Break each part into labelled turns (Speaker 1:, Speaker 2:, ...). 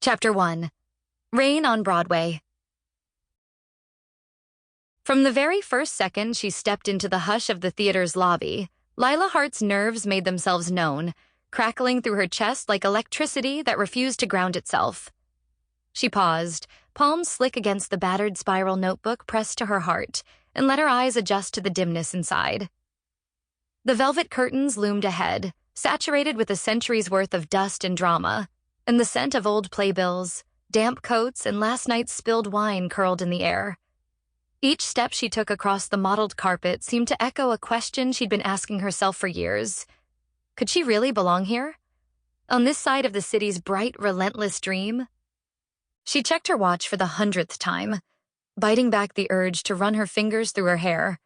Speaker 1: Chapter 1. Rain on Broadway. From the very first second she stepped into the hush of the theater's lobby, Lila Hart's nerves made themselves known, crackling through her chest like electricity that refused to ground itself. She paused, palms slick against the battered spiral notebook pressed to her heart, and let her eyes adjust to the dimness inside. The velvet curtains loomed ahead, saturated with a century's worth of dust and drama, and the scent of old playbills, damp coats, and last night's spilled wine curled in the air. Each step she took across the mottled carpet seemed to echo a question she'd been asking herself for years. Could she really belong here? On this side of the city's bright, relentless dream? She checked her watch for the 100th time, biting back the urge to run her fingers through her hair.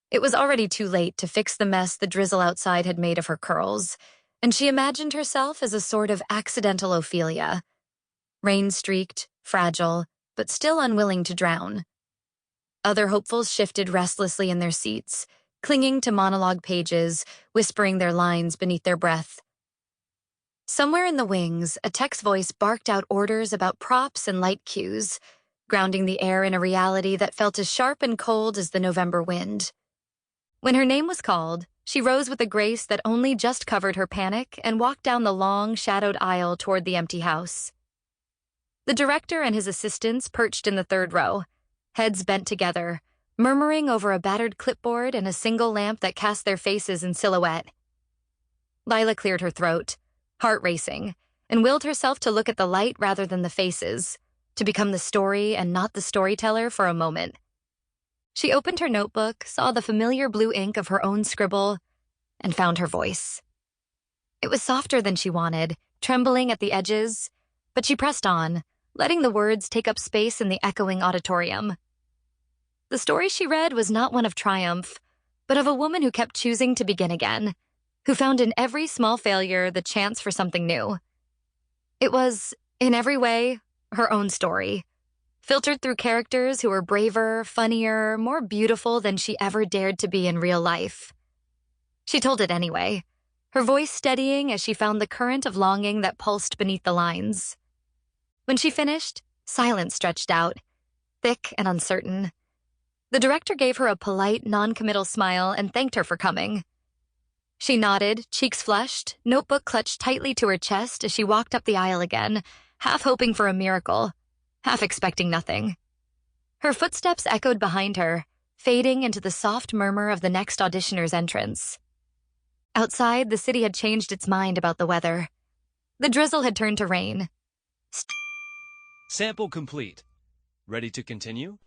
Speaker 1: It was already too late to fix the mess the drizzle outside had made of her curls, and she imagined herself as a sort of accidental Ophelia, rain-streaked, fragile, but still unwilling to drown. Other hopefuls shifted restlessly in their seats, clinging to monologue pages, whispering their lines beneath their breath. Somewhere in the wings, a text voice barked out orders about props and light cues, grounding the air in a reality that felt as sharp and cold as the November wind. When her name was called, she rose with a grace that only just covered her panic and walked down the long, shadowed aisle toward the empty house. The director and his assistants perched in the third row, heads bent together, murmuring over a battered clipboard and a single lamp that cast their faces in silhouette. Lila cleared her throat, heart racing, and willed herself to look at the light rather than the faces, to become the story and not the storyteller for a moment. She opened her notebook, saw the familiar blue ink of her own scribble, and found her voice. It was softer than she wanted, trembling at the edges, but she pressed on, letting the words take up space in the echoing auditorium. The story she read was not one of triumph, but of a woman who kept choosing to begin again, who found in every small failure the chance for something new. It was, in every way, her own story, filtered through characters who were braver, funnier, more beautiful than she ever dared to be in real life. She told it anyway, her voice steadying as she found the current of longing that pulsed beneath the lines. When she finished, silence stretched out, thick and uncertain. The director gave her a polite, non-committal smile and thanked her for coming. She nodded, cheeks flushed, notebook clutched tightly to her chest as she walked up the aisle again, half hoping for a miracle, half expecting nothing. Her footsteps echoed behind her, fading into the soft murmur of the next auditioner's entrance. Outside, the city had changed its mind about the weather. The drizzle had turned to rain.
Speaker 2: Sample complete. Ready to continue?